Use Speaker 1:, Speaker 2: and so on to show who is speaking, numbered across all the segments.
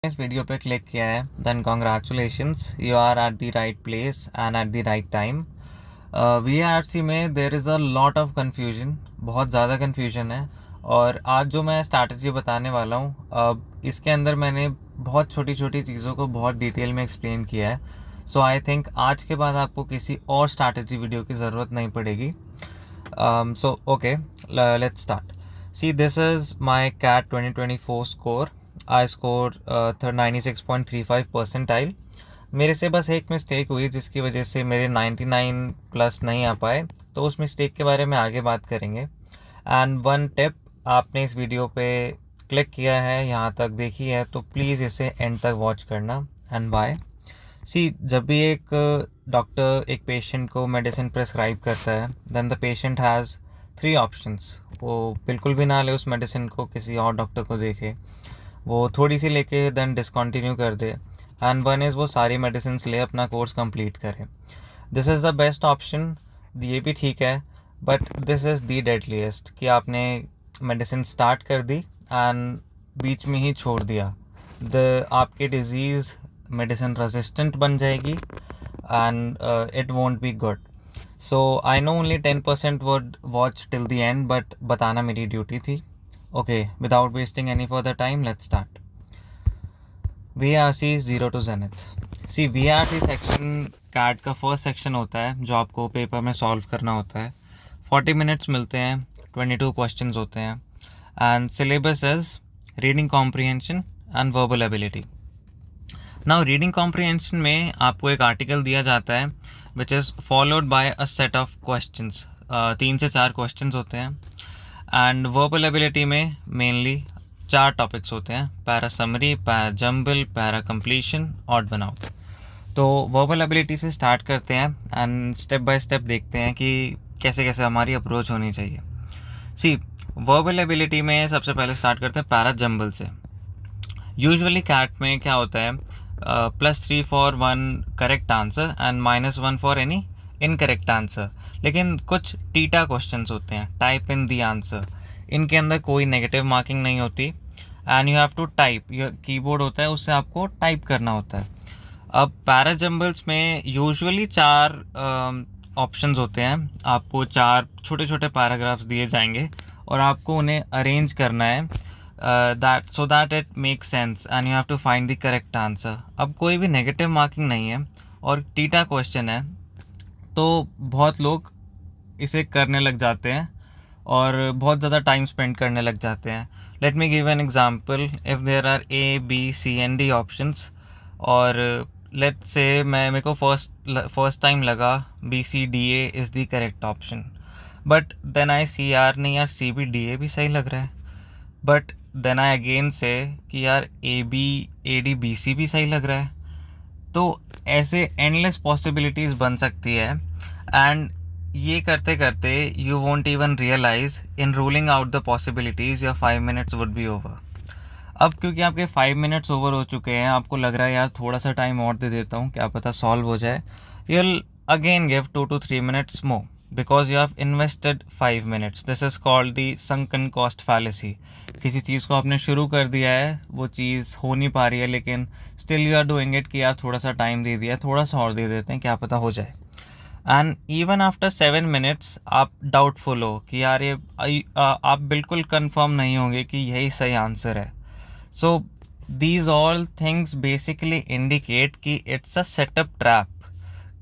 Speaker 1: इस वीडियो पे क्लिक किया है then congratulations, you are at the right place and at the right time. VRC में there is a lot of confusion, बहुत ज़्यादा confusion है। और आज जो मैं स्ट्रैटेजी बताने वाला हूँ, इसके अंदर मैंने बहुत छोटी छोटी चीज़ों को बहुत डिटेल में एक्सप्लेन किया है। सो आई थिंक आज के बाद आपको किसी और स्ट्रैटेजी वीडियो की ज़रूरत नहीं पड़ेगी। So okay, let's start. See, this is my CAT 2024 score. I scored 96.35 percentile. मेरे से बस एक मिस्टेक हुई जिसकी वजह से मेरे 99 प्लस नहीं आ पाए, तो उस मिस्टेक के बारे में आगे बात करेंगे। एंड वन टिप, आपने इस वीडियो पे क्लिक किया है, यहाँ तक देखी है, तो प्लीज़ इसे एंड तक वॉच करना। And bye. जब भी एक डॉक्टर एक पेशेंट को मेडिसिन प्रेस्क्राइब करता है, then the patient has 3 options. वो बिल्कुल भी ना ले उस मेडिसिन को, किसी और डॉक्टर को देखे, वो थोड़ी सी लेके देन डिसकंटिन्यू कर दे, एंड वन इज़ वो सारी मेडिसिन ले अपना कोर्स कंप्लीट करे। This is the best option, ये भी ठीक है, but this is the deadliest कि आपने मेडिसिन स्टार्ट कर दी एंड बीच में ही छोड़ दिया। आपकी डिज़ीज़ मेडिसिन रेजिस्टेंट बन जाएगी and it won't be good. So I know only 10% would watch till the end, but बताना मेरी ड्यूटी थी। Okay, without wasting any further time, let's start. VRC 0 to Zenith. See VRC section CAT का first section होता है जो आपको paper में solve करना होता है। 40 मिनट्स मिलते हैं, 22 क्वेश्चंस होते हैं, and syllabus is reading comprehension and verbal ability. Now reading comprehension में आपको एक आर्टिकल दिया जाता है which is followed by a set of questions. 3 से 4 क्वेश्चंस होते हैं। एंड वर्बल एबिलिटी में मेनली 4 टॉपिक्स होते हैं: para summary, para jumble, para completion, odd one out. तो वर्बल एबिलिटी से स्टार्ट करते हैं एंड स्टेप बाय स्टेप देखते हैं कि कैसे कैसे हमारी अप्रोच होनी चाहिए। सी वर्बल एबिलिटी में सबसे पहले स्टार्ट करते हैं पैरा जंबल से। यूजुअली कैट में क्या होता है, +3 for 1 correct answer and -1 for any incorrect answer. लेकिन कुछ टीटा क्वेश्चंस होते हैं, टाइप इन दी आंसर, इनके अंदर कोई नेगेटिव मार्किंग नहीं होती and you have to type, keyboard होता है उससे आपको टाइप करना होता है। अब पैरा जंबल्स में यूजुअली 4 ऑप्शंस होते हैं, आपको 4 छोटे छोटे पैराग्राफ्स दिए जाएंगे और आपको उन्हें अरेंज करना है that it makes sense and you have to find the correct answer. अब कोई भी नेगेटिव मार्किंग नहीं है और टीटा क्वेश्चन है, तो बहुत लोग इसे करने लग जाते हैं और बहुत ज़्यादा टाइम स्पेंड करने लग जाते हैं। Let me give an example. If there are A, B, C and D options, और लेट से मेरे को फर्स्ट टाइम लगा B, C, D, A is the correct option, but then I see यार नहीं यार, C, B, D, A भी सही लग रहा है, बट देन आई अगेन से कि यार A, B, A, D, B, C भी सही लग रहा है। तो ऐसे एंडलेस पॉसिबिलिटीज़ बन सकती है एंड ये करते करते you won't even realise in ruling out the possibilities your 5 minutes would be over. अब क्योंकि आपके 5 मिनट्स ओवर हो चुके हैं, आपको लग रहा है यार थोड़ा सा टाइम और दे देता हूँ, क्या पता सॉल्व हो जाए। You'll again give 2 to 3 minutes more because you have invested 5 minutes। This is called the sunken cost fallacy. किसी चीज़ को आपने शुरू कर दिया है, वो चीज़ हो नहीं पा रही है, लेकिन still you are doing it कि यार थोड़ा सा टाइम दे दिया, थोड़ा सा और दे देते हैं, क्या पता हो जाए। एंड इवन आफ्टर 7 मिनट्स आप डाउटफुल हो कि यार ये आप बिल्कुल कंफर्म नहीं होंगे कि यही सही आंसर है। So these all things basically indicate कि it's a setup trap.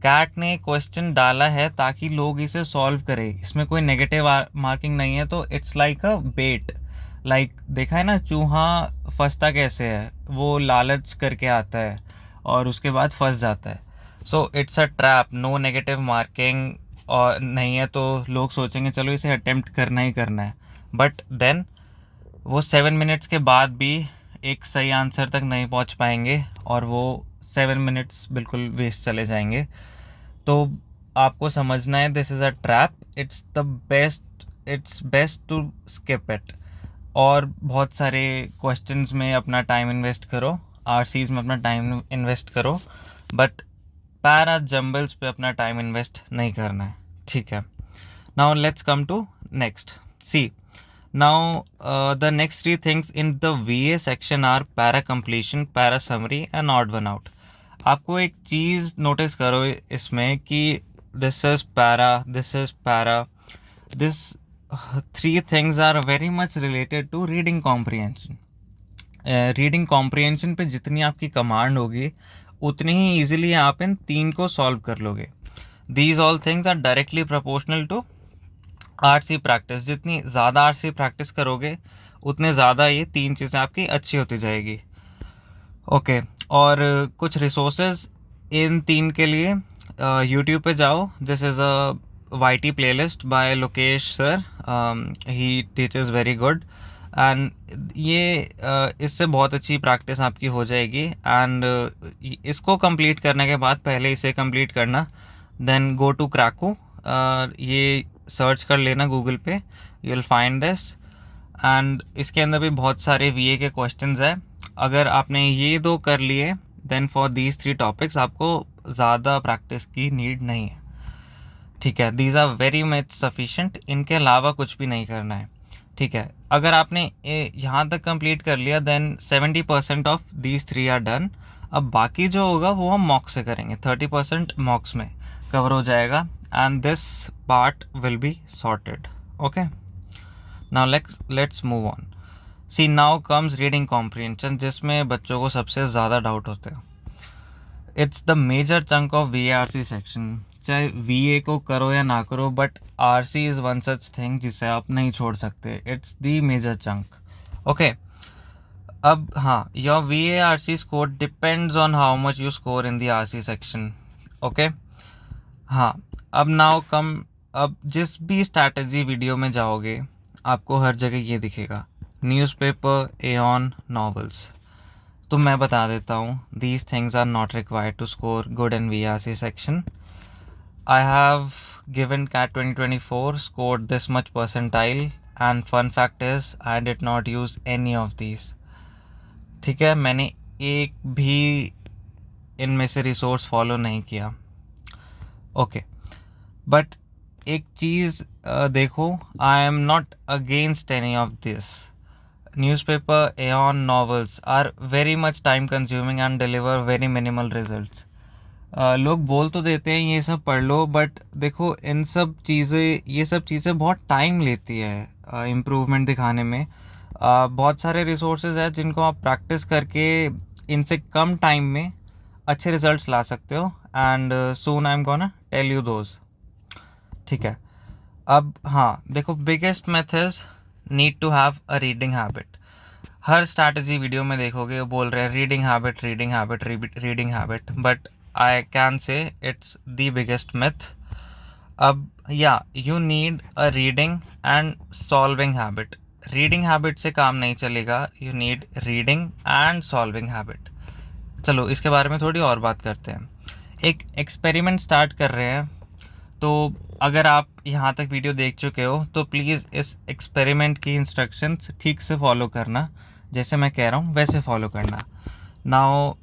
Speaker 1: CAT ने क्वेश्चन डाला है ताकि लोग इसे सॉल्व करें, इसमें कोई नेगेटिव मार्किंग नहीं है, तो it's like a bet. Like देखा है ना, चूहा फंसता कैसे है, वो लालच करके आता है और उसके बाद फंस जाता है। So it's a trap, no negative marking और नहीं है, तो लोग सोचेंगे चलो इसे अटेम्प्ट करना ही करना है, बट देन वो 7 मिनट्स के बाद भी एक सही आंसर तक नहीं पहुंच पाएंगे और वो 7 मिनट्स बिल्कुल वेस्ट चले जाएंगे। तो आपको समझना है this is a trap, it's best to skip it. और बहुत सारे क्वेश्चंस में अपना टाइम इन्वेस्ट करो, आरसीज में अपना टाइम इन्वेस्ट करो, बट पैरा जंबल्स पे अपना टाइम इन्वेस्ट नहीं करना है, ठीक है। Now let's come to next. See Now the next three things in the VA section are para completion, para summary and odd one out. आपको एक चीज़ नोटिस करो इसमें कि this is para, this three things are very much related to reading comprehension. Reading comprehension पे जितनी आपकी command होगी उतनी ही ईजिली आप इन तीन को सॉल्व कर लोगे. These all things are directly proportional to RC practice. जितनी ज़्यादा आरसी प्रैक्टिस करोगे उतने ज़्यादा ये तीन चीज़ें आपकी अच्छी होती जाएगी. ओके और कुछ रिसोर्सेज इन तीन के लिए यूट्यूब पे जाओ. This is a YT playlist by Lokesh sir. He teaches very good and ये इससे बहुत अच्छी प्रैक्टिस आपकी हो जाएगी. एंड इसको कंप्लीट करने के बाद पहले इसे कंप्लीट करना, देन गो टू क्रैको. ये सर्च कर लेना गूगल पे, you will find this. And इसके अंदर भी बहुत सारे VA के क्वेश्चंस है. अगर आपने ये दो कर लिए then for these three topics आपको ज़्यादा प्रैक्टिस की नीड नहीं है. ठीक है, these are very much sufficient. इनके अलावा कुछ भी नहीं करना है. ठीक है, अगर आपने यहाँ तक कंप्लीट कर लिया then 70% of these three are done. अब बाकी जो होगा वो हम मॉक से करेंगे. 30% मॉक्स में कवर हो जाएगा and this part will be sorted. Okay, now let's move on. See now comes reading comprehension, जिसमें बच्चों को सबसे ज़्यादा डाउट होते हैं. It's the major chunk of VARC section. चाहे VA को करो या ना करो, but RC is one such thing जिसे आप नहीं छोड़ सकते. It's the major chunk. Okay, अब हाँ, your VARC score depends on how much you score in the RC section. Okay, हाँ, अब नाउ कम. अब जिस भी स्ट्रैटेजी वीडियो में जाओगे आपको हर जगह ये दिखेगा, न्यूज़पेपर, एऑन, नॉवेल्स. तो मैं बता देता हूँ, these things are not required to score good in VARC section. I have given CAT 2024, scored this much percentile, and fun fact is I did not use any of these. ठीक है, मैंने एक भी इनमें से रिसोर्स फॉलो नहीं किया. Okay, but एक चीज़ देखो, I am not against any of this. Newspaper, Aeon, novels are very much time consuming and deliver very minimal results. लोग बोल तो देते हैं ये सब पढ़ लो, बट देखो ये सब चीज़ें बहुत टाइम लेती है इम्प्रूवमेंट दिखाने में. बहुत सारे रिसोर्सेज हैं जिनको आप प्रैक्टिस करके इनसे कम टाइम में अच्छे रिजल्ट्स ला सकते हो. And soon I am gonna tell you those. ठीक है, अब हाँ देखो, biggest myth is need to have a reading habit. हर स्ट्रैटेजी वीडियो में देखोगे वो बोल रहे हैं reading habit, reading habit, reading habit, but I can say it's the biggest myth. अब you need a reading and solving habit. Reading habit से काम नहीं चलेगा. You need reading and solving habit. चलो इसके बारे में थोड़ी और बात करते हैं. एक एक्सपेरिमेंट स्टार्ट कर रहे हैं, तो अगर आप यहाँ तक वीडियो देख चुके हो तो प्लीज़ इस एक्सपेरिमेंट की इंस्ट्रक्शंस ठीक से फॉलो करना. जैसे मैं कह रहा हूँ वैसे फॉलो करना. नाउ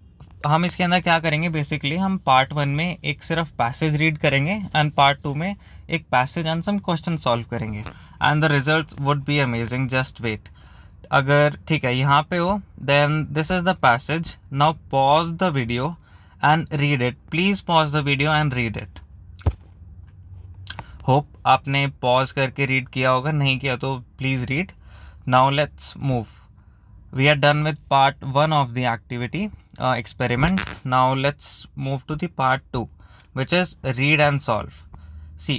Speaker 1: हम इसके अंदर क्या करेंगे, बेसिकली हम पार्ट 1 में एक सिर्फ पैसेज रीड करेंगे एंड पार्ट 2 में एक passage and some question solve करेंगे and the results would be amazing. Just wait. अगर ठीक है यहाँ पे हो then this is the passage. Now pause the video and read it. Please pause the video and read it. Hope आपने pause करके read किया होगा, नहीं किया तो please read. Now let's move. We are done with part 1 of the activity experiment. Now let's move to the part 2, which is read and solve. See,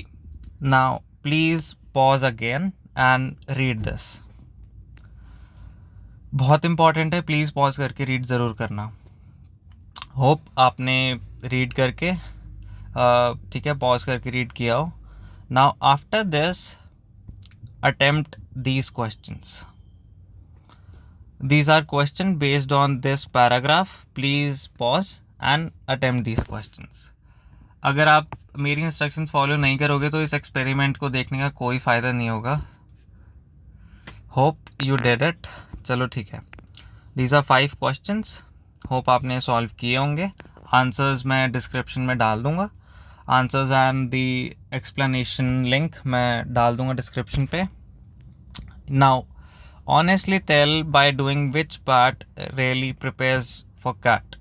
Speaker 1: now please pause again and read this. बहुत important है, please pause करके read ज़रूर करना. Hope आपने read करके ठीक है pause करके रीड किया हो. Now after this attempt these questions. These are questions based on this paragraph. Please pause and attempt these questions. अगर आप मेरी इंस्ट्रक्शंस फॉलो नहीं करोगे तो इस एक्सपेरिमेंट को देखने का कोई फ़ायदा नहीं होगा. Hope you did it. चलो ठीक है, These are 5 questions. होप आपने सॉल्व किए होंगे. आंसर्स मैं डिस्क्रिप्शन में डाल दूँगा. Answers and the explanation link मैं डाल दूँगा डिस्क्रिप्शन पे. Now, honestly tell by doing which part really prepares for CAT.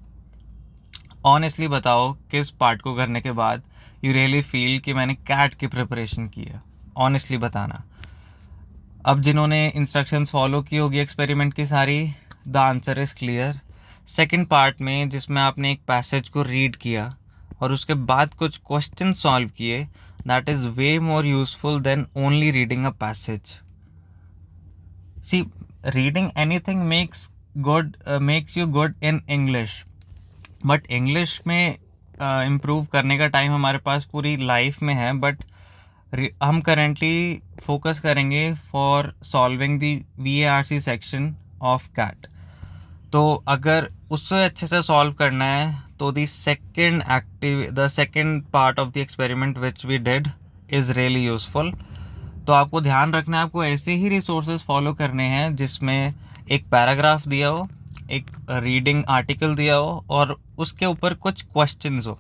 Speaker 1: Honestly बताओ किस पार्ट को करने के बाद यू रियली फील कि मैंने कैट की प्रिपरेशन की है. ऑनेस्टली बताना. अब जिन्होंने इंस्ट्रक्शंस फॉलो की होगी एक्सपेरिमेंट की सारी, the answer is clear. Second part में जिसमें आपने एक पैसेज को रीड किया और उसके बाद कुछ क्वेश्चन सॉल्व किए, that is way more useful than only reading a passage. See, reading anything makes you good in English, but English में इम्प्रूव करने का टाइम हमारे पास पूरी लाइफ में है. बट हम करेंटली फोकस करेंगे for solving the VARC section of CAT. तो अगर उससे अच्छे से सॉल्व करना है तो the second part of the experiment which we did is really useful. तो आपको ध्यान रखना है, आपको ऐसे ही रिसोर्सेज फॉलो करने हैं जिसमें एक पैराग्राफ दिया हो, एक रीडिंग आर्टिकल दिया हो और उसके ऊपर कुछ क्वेश्चंस हो.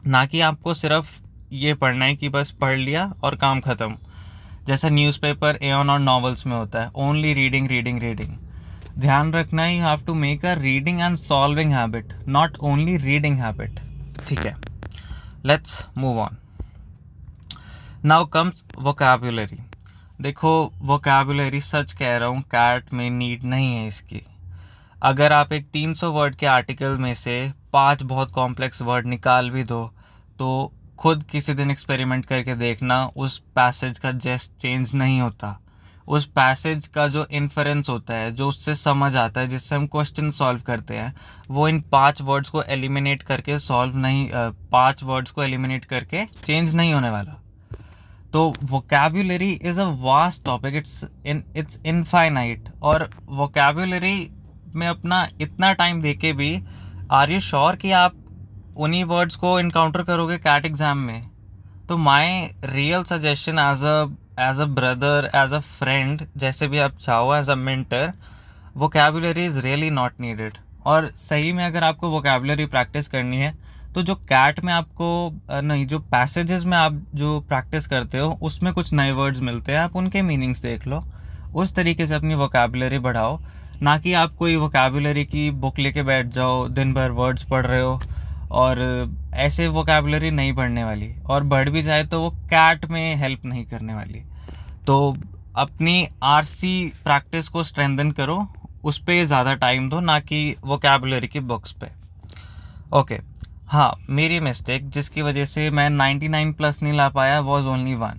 Speaker 1: ना कि आपको सिर्फ ये पढ़ना है कि बस पढ़ लिया और काम ख़त्म, जैसा न्यूज़पेपर, एऑन और नॉवेल्स में होता है, ओनली रीडिंग रीडिंग रीडिंग. ध्यान रखना है, you have to make a reading and solving habit, not only reading habit. ठीक है, let's move on. Now comes vocabulary. देखो, वोकैबुलरी सच कह रहा हूँ, कैट में नीड नहीं है इसकी. अगर आप एक 300 वर्ड के आर्टिकल में से 5 बहुत कॉम्प्लेक्स वर्ड निकाल भी दो, तो खुद किसी दिन एक्सपेरिमेंट करके देखना, उस पैसेज का जेस्ट चेंज नहीं होता. उस पैसेज का जो इन्फरेंस होता है, जो उससे समझ आता है, जिससे हम क्वेश्चन सॉल्व करते हैं, वो इन 5 वर्ड्स को एलिमिनेट करके सॉल्व नहीं 5 वर्ड्स को एलिमिनेट करके चेंज नहीं होने वाला. तो vocabulary is a vast topic, it's infinite. और वोकैबुलरी में अपना इतना टाइम देके भी आर यू श्योर कि आप उन्हीं वर्ड्स को इनकाउंटर करोगे कैट एग्ज़ाम में? तो my real suggestion as a brother, as a friend, जैसे भी आप चाहो, as a mentor, vocabulary is really not needed. और सही में अगर आपको वोकैबुलरी प्रैक्टिस करनी है तो जो कैट में आपको नहीं, जो पैसेजेस में आप जो प्रैक्टिस करते हो उसमें कुछ नए वर्ड्स मिलते हैं, आप उनके मीनिंग्स देख लो, उस तरीके से अपनी वोकैबुलरी बढ़ाओ. ना कि आप कोई वोकैबुलरी की बुक लेके बैठ जाओ, दिन भर वर्ड्स पढ़ रहे हो, और ऐसे वोकैबुलरी नहीं बढ़ने वाली, और बढ़ भी जाए तो वो कैट में हेल्प नहीं करने वाली. तो अपनी RC प्रैक्टिस को स्ट्रेंथन करो, उस पर ज़्यादा टाइम दो, ना कि वोकैबुलरी की बुक्स पे. ओके, हाँ, मेरी मिस्टेक जिसकी वजह से मैं 99 प्लस नहीं ला पाया was only one.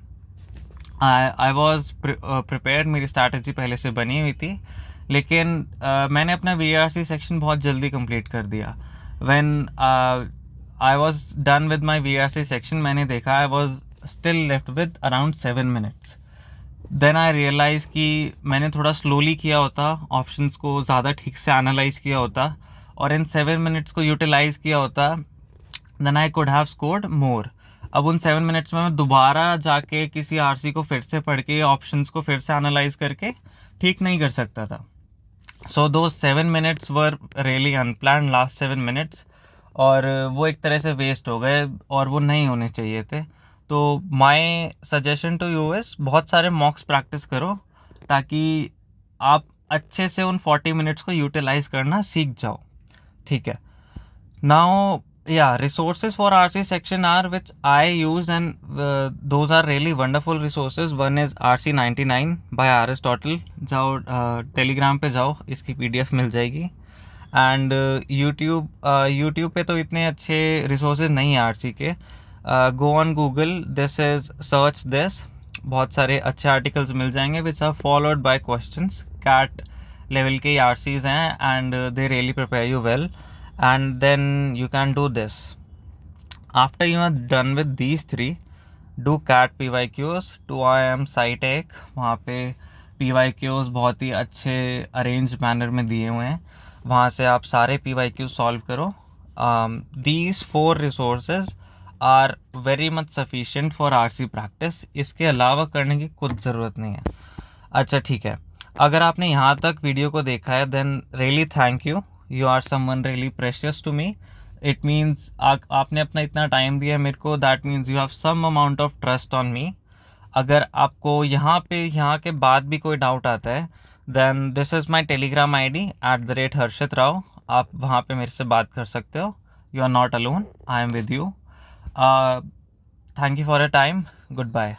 Speaker 1: I was prepared, मेरी स्ट्रैटेजी पहले से बनी हुई थी, लेकिन मैंने अपना VARC सेक्शन बहुत जल्दी कंप्लीट कर दिया. When I was done with my VARC section, मैंने देखा I was still left with around 7 minutes. Then I realise कि मैंने थोड़ा स्लोली किया होता, ऑप्शंस को ज़्यादा ठीक से एनालाइज किया होता और इन 7 मिनट्स को यूटिलाइज़ किया होता, then I could have scored more. अब उन 7 मिनट्स में मैं दोबारा जाके किसी RC को फिर से पढ़ के ऑप्शंस को फिर से एनालाइज करके ठीक नहीं कर सकता था. सो दो 7 minutes were really unplanned, last 7 minutes, और वो एक तरह से वेस्ट हो गए और वो नहीं होने चाहिए थे. तो my suggestion to you is, बहुत सारे मॉक्स प्रैक्टिस करो ताकि आप अच्छे से उन 40 मिनट्स को यूटिलाइज करना सीख जाओ. ठीक है. Now resources for RC section are which I use, and those are really wonderful resources. One is RC99 by Aristotle. जाओ टेलीग्राम पे जाओ, इसकी PDF मिल जाएगी. एंड यूट्यूब पे तो इतने अच्छे रिसोर्सेज नहीं है RC के. Go on Google, this is search this, बहुत सारे अच्छे आर्टिकल्स मिल जाएंगे which are followed by questions. CAT level के RCs हैं and they really prepare you well. And then you can do this. After you are done with these 3, do CAT PYQs. 2IIM SciTech, वहाँ पे PYQs बहुत ही अच्छे arrange manner में दिए हुए हैं, वहाँ से आप सारे PYQs सॉल्व करो. These 4 resources are very much sufficient for RC practice. इसके अलावा करने की कुछ ज़रूरत नहीं है. अच्छा, ठीक है, अगर आपने यहाँ तक वीडियो को देखा है then really thank you. You are someone really precious to me. It means आपने अपना इतना टाइम दिया मेरे को, that means you have some amount of trust on me. अगर आपको यहाँ के बाद भी कोई डाउट आता है, then this is my Telegram ID @Harshit Rao. आप वहाँ पे मेरे से बात कर सकते हो. You are not alone, I am with you. Thank you for your time. Good bye.